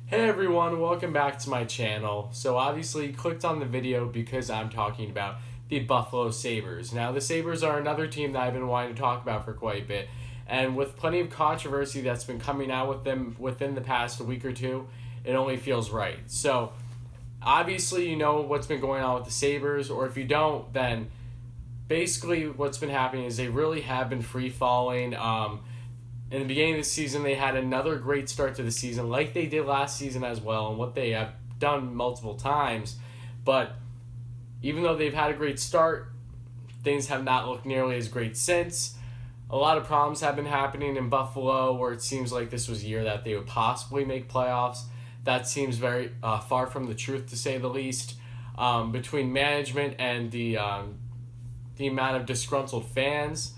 Hey everyone, welcome back to my channel. So obviously you clicked on the video because I'm talking about the Buffalo Sabres. Now the Sabres are another team that I've been wanting to talk about for quite a bit. And with plenty of controversy that's been coming out with them within the past week or two, it only feels right. So obviously you know what's been going on with the Sabres, or if you don't, then basically what's been happening is they really have been free falling. In the beginning of the season, they had another great start to the season, like they did last season as well, and what they have done multiple times. But even though they've had a great start, things have not looked nearly as great since. A lot of problems have been happening in Buffalo, where it seems like this was a year that they would possibly make playoffs. That seems very far from the truth, to say the least. Between management and the amount of disgruntled fans,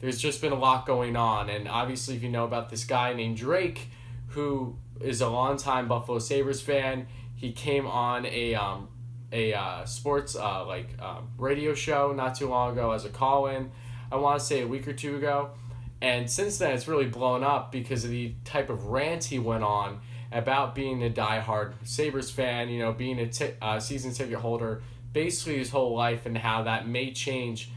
there's just been a lot going on. And obviously, if you know about this guy named Drake, who is a longtime Buffalo Sabres fan, he came on a sports radio show not too long ago as a call-in. I want to say a week or two ago. And since then, it's really blown up because of the type of rant he went on about being a diehard Sabres fan, being a season ticket holder basically his whole life, and how that may change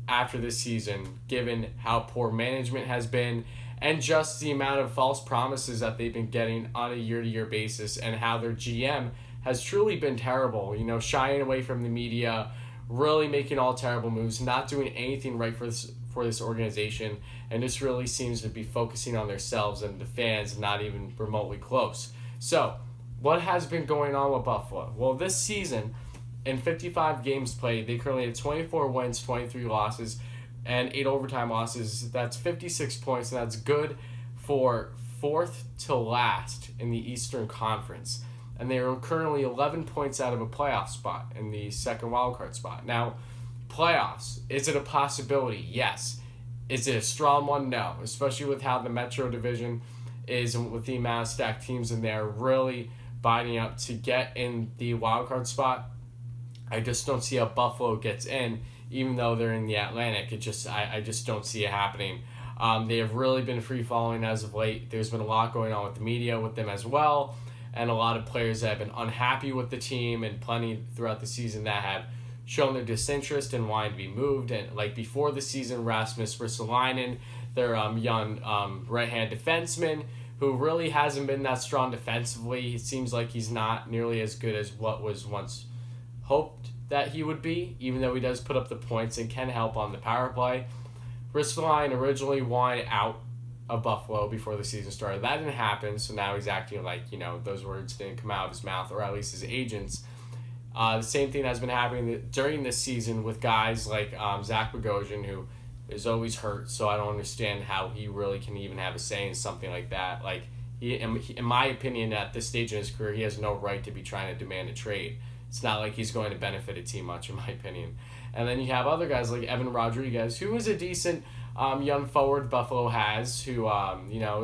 after this season, given how poor management has been and just the amount of false promises that they've been getting on a year-to-year basis, and how their GM has truly been terrible, shying away from the media, really making all terrible moves, not doing anything right for this organization, and this really seems to be focusing on themselves and the fans, not even remotely close. So, what has been going on with Buffalo? Well, this season, in 55 games played, they currently have 24 wins, 23 losses, and 8 overtime losses. That's 56 points, and that's good for fourth to last in the Eastern Conference. And they are currently 11 points out of a playoff spot in the second wildcard spot. Now, playoffs, is it a possibility? Yes. Is it a strong one? No. Especially with how the Metro Division is, and with the amount of stacked teams in there really biting up to get in the wildcard spot. I just don't see how Buffalo gets in, even though they're in the Atlantic. I just don't see it happening. They have really been free-falling as of late. There's been a lot going on with the media with them as well, and a lot of players that have been unhappy with the team, and plenty throughout the season that have shown their disinterest and wanting to be moved. And like before the season, Rasmus Ristolainen, their young right-hand defenseman, who really hasn't been that strong defensively. It seems like he's not nearly as good as what was once hoped that he would be, even though he does put up the points and can help on the power play. Ristolainen originally wanted out of Buffalo before the season started. That didn't happen, so now he's acting like, those words didn't come out of his mouth, or at least his agents. The same thing has been happening during this season with guys like Zach Bogosian, who is always hurt, so I don't understand how he really can even have a say in something like that. Like, in my opinion, at this stage in his career, he has no right to be trying to demand a trade. It's not like he's going to benefit a team much, in my opinion. And then you have other guys like Evan Rodriguez, who is a decent young forward Buffalo has, who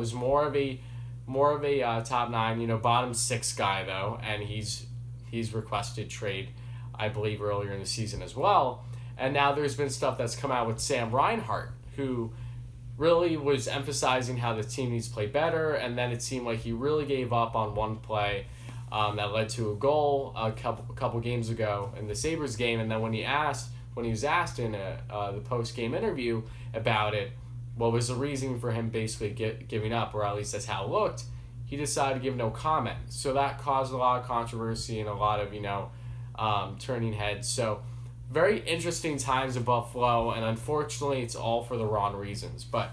is more of a top 9, bottom 6 guy though, and he's requested trade, I believe, earlier in the season as well. And now there's been stuff that's come out with Sam Reinhart, who really was emphasizing how the team needs to play better, and then it seemed like he really gave up on one play that led to a goal a couple games ago in the Sabres game. And then when he was asked in the post-game interview about it, what was the reason for him basically giving up, or at least that's how it looked, he decided to give no comment. So that caused a lot of controversy and a lot of turning heads. So very interesting times in Buffalo, and unfortunately it's all for the wrong reasons. But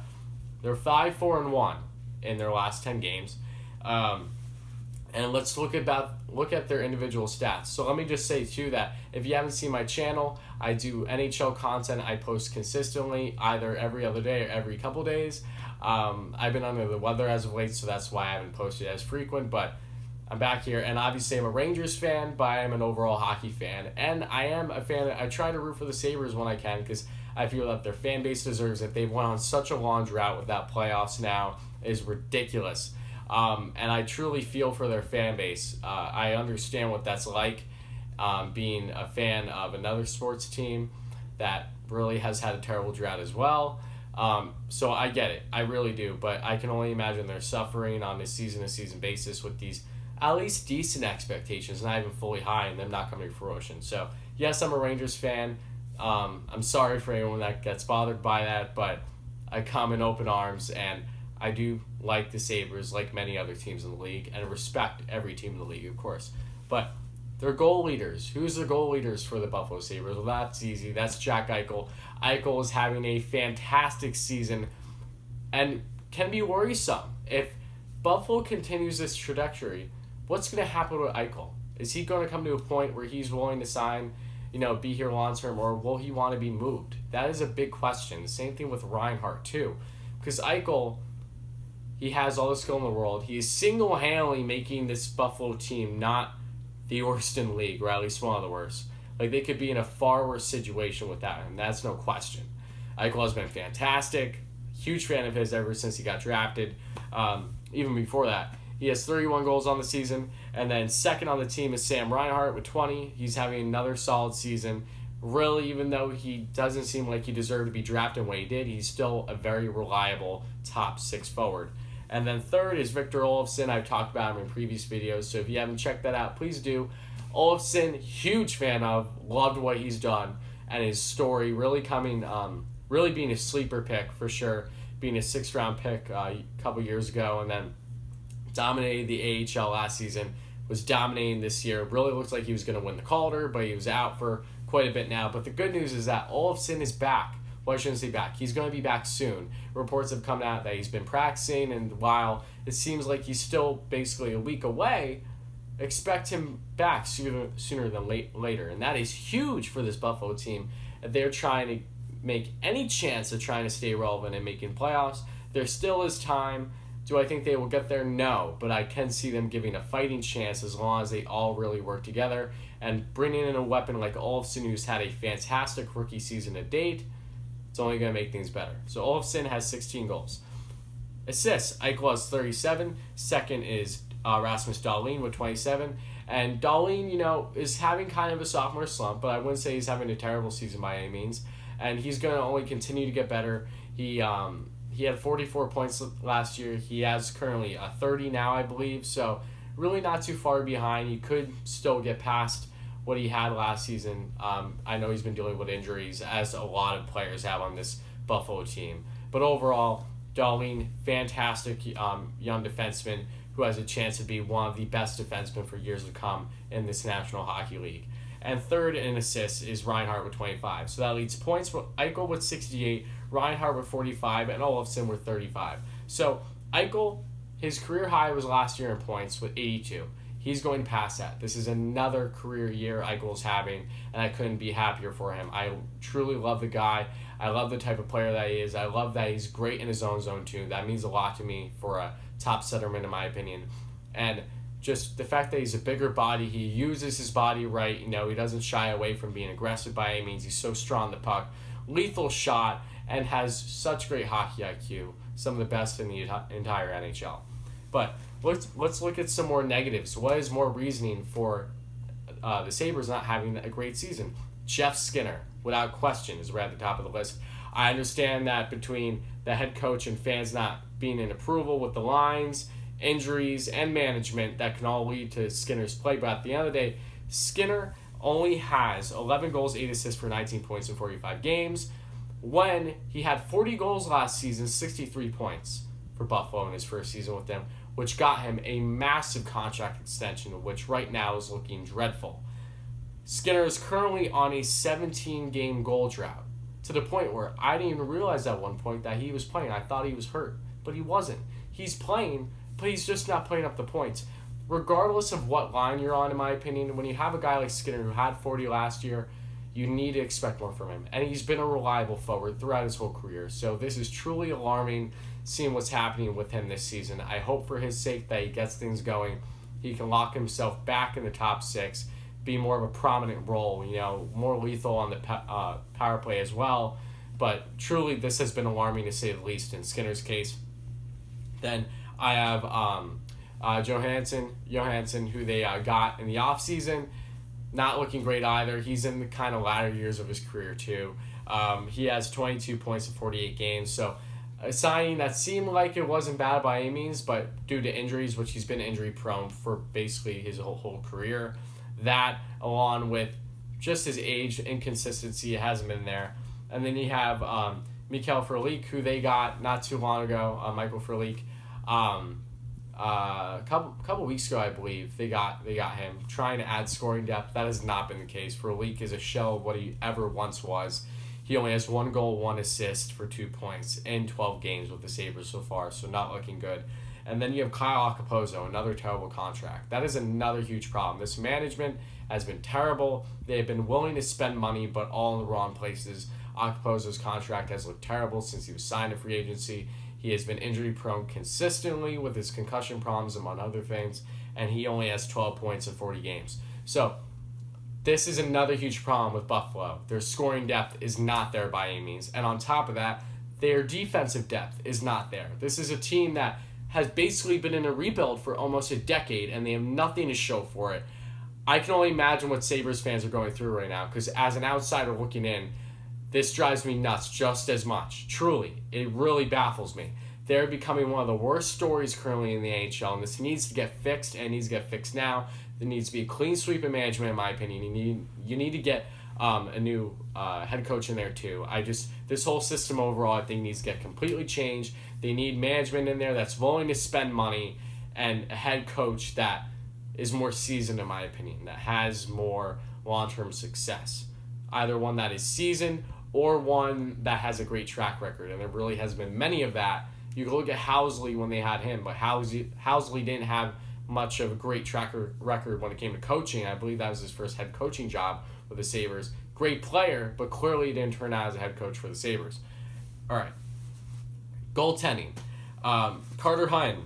they're 5-4-1 in their last 10 games. And let's look at their individual stats. So let me just say, too, that if you haven't seen my channel, I do NHL content. I post consistently, either every other day or every couple days. I've been under the weather as of late, so that's why I haven't posted as frequent, but I'm back here. And obviously I'm a Rangers fan, but I am an overall hockey fan. And I am a fan. I try to root for the Sabres when I can, because I feel that their fan base deserves it. They've went on such a long drought without playoffs now. It is ridiculous. And I truly feel for their fan base. I understand what that's like, being a fan of another sports team that really has had a terrible drought as well. So I get it. I really do. But I can only imagine they're suffering on a season-to-season basis with these at least decent expectations, not even fully high, and them not coming to fruition. So, yes, I'm a Rangers fan. I'm sorry for anyone that gets bothered by that, but I come in open arms, and I do like the Sabres, like many other teams in the league, and respect every team in the league, of course. But their goal leaders. Who's the goal leaders for the Buffalo Sabres? Well, that's easy. That's Jack Eichel. Eichel is having a fantastic season and can be worrisome. If Buffalo continues this trajectory, what's going to happen with Eichel? Is he going to come to a point where he's willing to sign, be here long term, or will he want to be moved? That is a big question. The same thing with Reinhart, too. Because Eichel, he has all the skill in the world. He is single-handedly making this Buffalo team not the worst in the league, or at least one of the worst. Like, they could be in a far worse situation without him. That's no question. Eichel has been fantastic. Huge fan of his ever since he got drafted. Even before that, he has 31 goals on the season. And then second on the team is Sam Reinhart with 20. He's having another solid season. Really, even though he doesn't seem like he deserved to be drafted when he did, he's still a very reliable top 6 forward. And then third is Victor Olofsson. I've talked about him in previous videos, so if you haven't checked that out, please do. Olofsson, huge fan of, loved what he's done, and his story really coming, really being a sleeper pick for sure, being a 6th-round pick a couple years ago, and then dominated the AHL last season, was dominating this year. Really looks like he was going to win the Calder, but he was out for quite a bit now. But the good news is that Olofsson is back. Well, I shouldn't say back. He's going to be back soon. Reports have come out that he's been practicing, and while it seems like he's still basically a week away, expect him back sooner than later. And that is huge for this Buffalo team. They're trying to make any chance of trying to stay relevant and making playoffs. There still is time. Do I think they will get there? No, but I can see them giving a fighting chance as long as they all really work together. And bringing in a weapon like Olofsson, who's had a fantastic rookie season to date, it's only going to make things better. So Olofsson has 16 goals. Assists, Eichel has 37. Second is Rasmus Dahlin with 27. And Dahlin, is having kind of a sophomore slump, but I wouldn't say he's having a terrible season by any means. And he's going to only continue to get better. He had 44 points last year. He has currently 30 now, I believe. So really not too far behind. He could still get past what he had last season. I know he's been dealing with injuries, as a lot of players have on this Buffalo team. But overall, Dahlin, fantastic young defenseman who has a chance to be one of the best defensemen for years to come in this National Hockey League. And third in assists is Reinhart with 25. So that leads points for Eichel with 68, Reinhart with 45, and Olofsson with 35. So Eichel, his career high was last year in points with 82. He's going past that. This is another career year Eichel's having, and I couldn't be happier for him. I truly love the guy. I love the type of player that he is. I love that he's great in his own zone too. That means a lot to me for a top centerman, in my opinion. And just the fact that he's a bigger body, he uses his body right. He doesn't shy away from being aggressive by any means. He's so strong on the puck, lethal shot, and has such great hockey IQ. Some of the best in the entire NHL. But let's look at some more negatives. What is more reasoning for the Sabres not having a great season? Jeff Skinner, without question, is right at the top of the list. I understand that between the head coach and fans not being in approval with the lines, injuries, and management, that can all lead to Skinner's play. But at the end of the day, Skinner only has 11 goals, 8 assists for 19 points in 45 games, when he had 40 goals last season, 63 points for Buffalo in his first season with them, which got him a massive contract extension, which right now is looking dreadful. Skinner is currently on a 17-game goal drought, to the point where I didn't even realize at one point that he was playing. I thought he was hurt, but he wasn't. He's playing, but he's just not playing up the points. Regardless of what line you're on, in my opinion, when you have a guy like Skinner who had 40 last year, you need to expect more from him. And he's been a reliable forward throughout his whole career. So this is truly alarming, seeing what's happening with him this season. I hope for his sake that he gets things going. He can lock himself back in the top 6, be more of a prominent role, more lethal on the power play as well. But truly, this has been alarming to say the least in Skinner's case. Then I have Johansson, who they got in the offseason. Not looking great either. He's in the kind of latter years of his career too. He has 22 points in 48 games, so A signing that seemed like it wasn't bad by any means, but due to injuries, which he's been injury prone for basically his whole career, that along with just his age, inconsistency, it hasn't been there. And then you have Mikel Furlik, who they got not too long ago, Michael Furlik. A couple weeks ago, I believe they got him trying to add scoring depth. That has not been the case. Furlik is a shell of what he ever once was. He only has 1 goal, 1 assist for 2 points in 12 games with the Sabres so far, so not looking good. And then you have Kyle Okposo, another terrible contract. That is another huge problem. This management has been terrible. They have been willing to spend money, but all in the wrong places. Okposo's contract has looked terrible since he was signed to free agency. He has been injury prone consistently with his concussion problems, among other things, and he only has 12 points in 40 games. So this is another huge problem with Buffalo. Their scoring depth is not there by any means. And on top of that, their defensive depth is not there. This is a team that has basically been in a rebuild for almost a decade, and they have nothing to show for it. I can only imagine what Sabres fans are going through right now, because as an outsider looking in, this drives me nuts just as much. Truly, it really baffles me. They're becoming one of the worst stories currently in the NHL, and this needs to get fixed, and needs to get fixed now. There needs to be a clean sweep of management, in my opinion. You need to get a new head coach in there too. This whole system overall, I think, needs to get completely changed. They need management in there that's willing to spend money, and a head coach that is more seasoned, in my opinion, that has more long-term success. Either one that is seasoned or one that has a great track record, and there really has been many of that. You can look at Housley when they had him, but Housley didn't have much of a great track record when it came to coaching. I believe that was his first head coaching job with the Sabres. Great player, but clearly didn't turn out as a head coach for the Sabres. All right. Goaltending. Carter Hutton,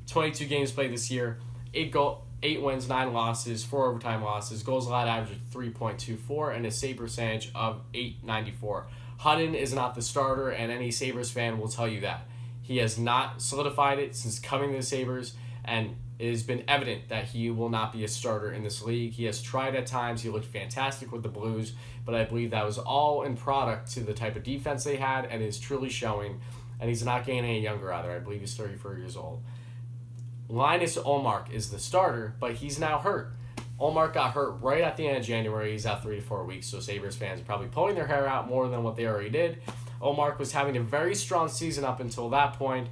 22 games played this year, 8 wins, 9 losses, 4 overtime losses, goals allowed average of 3.24, and a save percentage of .894. Hutton is not the starter, and any Sabres fan will tell you that. He has not solidified it since coming to the Sabres, and it has been evident that he will not be a starter in this league. He has tried at times. He looked fantastic with the Blues, but I believe that was all in product to the type of defense they had, and is truly showing. And he's not getting any younger either. I believe he's 34 years old. Linus Ullmark is the starter, but he's now hurt. Ullmark got hurt right at the end of January. He's out 3 to 4 weeks, so Sabres fans are probably pulling their hair out more than what they already did. Ullmark was having a very strong season up until that point.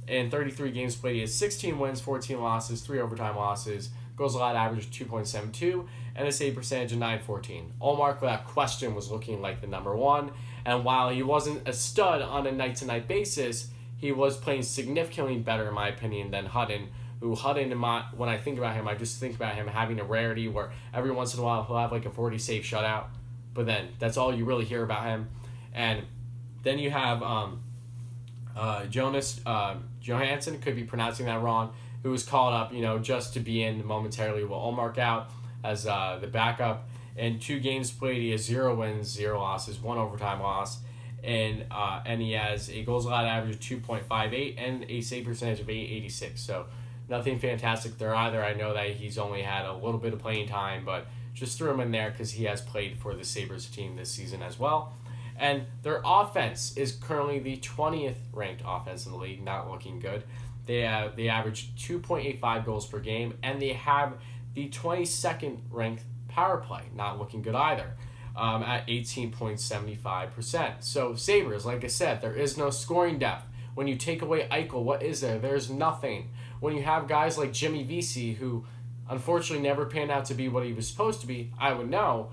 In 33 games played, he has 16 wins, 14 losses, 3 overtime losses, goals allowed average of 2.72, and a save percentage of .914. Ullmark, without question, was looking like the number one, and while he wasn't a stud on a night-to-night basis, he was playing significantly better, in my opinion, than Hutton, who when I think about him, I just think about him having a rarity where every once in a while he'll have like a 40-save shutout, but then that's all you really hear about him. And then you have Jonas Johansson, could be pronouncing that wrong, who was called up, just to be in momentarily with Ullmark out as the backup. In 2 games played, he has 0 wins, 0 losses, 1 overtime loss, and he has a goals allowed average of 2.58 and a save percentage of .886. So nothing fantastic there either. I know that he's only had a little bit of playing time, but just threw him in there because he has played for the Sabres team this season as well. And their offense is currently the 20th ranked offense in the league, not looking good. They average 2.85 goals per game, and they have the 22nd ranked power play, not looking good either, at 18.75%. So Sabres, like I said, there is no scoring depth. When you take away Eichel, what is there? There's nothing. When you have guys like Jimmy Vesey, who unfortunately never panned out to be what he was supposed to be, I would know.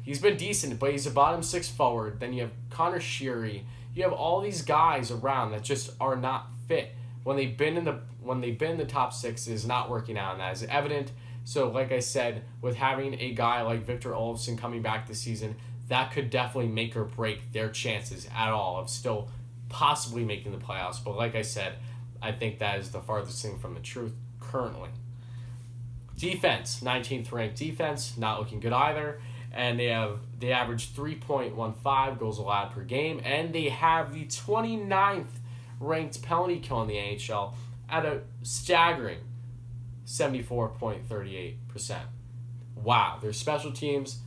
He's been decent, but he's a bottom 6 forward. Then you have Connor Sheary. You have all these guys around that just are not fit. When they've been in the top 6, it is not working out, and that is evident. So, like I said, with having a guy like Victor Olofsson coming back this season, that could definitely make or break their chances at all of still possibly making the playoffs. But like I said, I think that is the farthest thing from the truth currently. Defense, 19th ranked defense, not looking good either. And they average 3.15 goals allowed per game, and they have the 29th ranked penalty kill in the NHL at a staggering 74.38%. Wow, their special teams,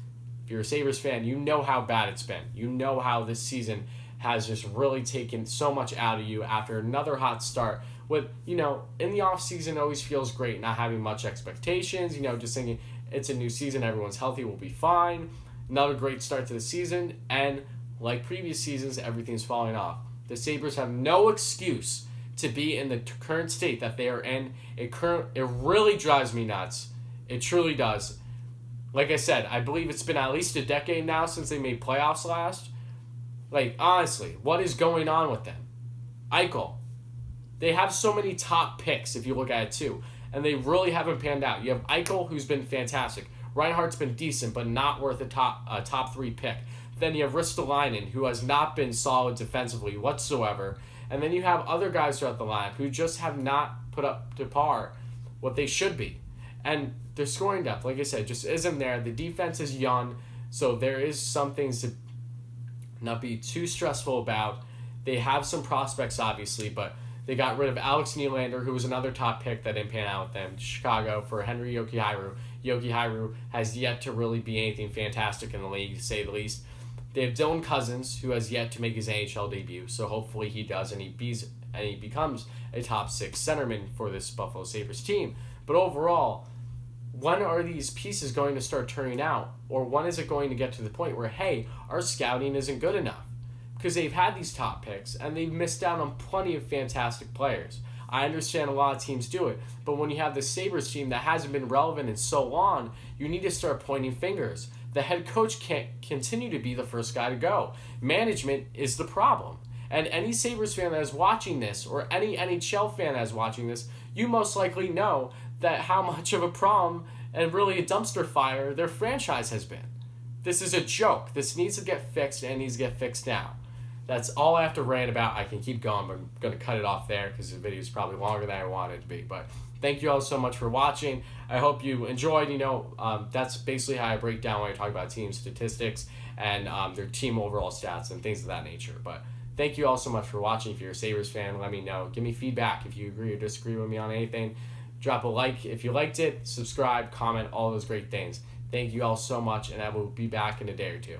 if you're a Sabres fan, you know how bad it's been. You know how this season has just really taken so much out of you after another hot start. With, in the offseason always feels great not having much expectations, just thinking it's a new season, everyone's healthy, we'll be fine. Another great start to the season, and like previous seasons, everything's falling off. The Sabres have no excuse to be in the current state that they are in. It really drives me nuts. It truly does. Like I said, I believe it's been at least a decade now since they made playoffs last. Like, honestly, what is going on with them? Eichel. They have so many top picks, if you look at it, too. And they really haven't panned out. You have Eichel, who's been fantastic. Reinhardt's been decent, but not worth a top 3 pick. Then you have Ristolainen, who has not been solid defensively whatsoever. And then you have other guys throughout the lineup who just have not put up to par what they should be. And their scoring depth, like I said, just isn't there. The defense is young, so there is some things to not be too stressful about. They have some prospects, obviously, but they got rid of Alex Nylander, who was another top pick that didn't pan out with them, to Chicago, for Henry Jokiharju. Jokiharju has yet to really be anything fantastic in the league, to say the least. They have Dylan Cousins, who has yet to make his NHL debut, so hopefully he does, and he becomes a top 6 centerman for this Buffalo Sabres team. But overall, when are these pieces going to start turning out? Or when is it going to get to the point where, hey, our scouting isn't good enough? Because they've had these top picks, and they've missed out on plenty of fantastic players. I understand a lot of teams do it, but when you have the Sabres team that hasn't been relevant in so long, you need to start pointing fingers. The head coach can't continue to be the first guy to go. Management is the problem. And any Sabres fan that is watching this, or any NHL fan that is watching this, you most likely know that how much of a problem and really a dumpster fire their franchise has been. This is a joke. This needs to get fixed, and it needs to get fixed now. That's all I have to rant about. I can keep going, but I'm going to cut it off there because the video is probably longer than I wanted it to be. But thank you all so much for watching. I hope you enjoyed. That's basically how I break down when I talk about team statistics and their team overall stats and things of that nature. But thank you all so much for watching. If you're a Sabres fan, let me know. Give me feedback if you agree or disagree with me on anything. Drop a like if you liked it. Subscribe, comment, all those great things. Thank you all so much, and I will be back in a day or two.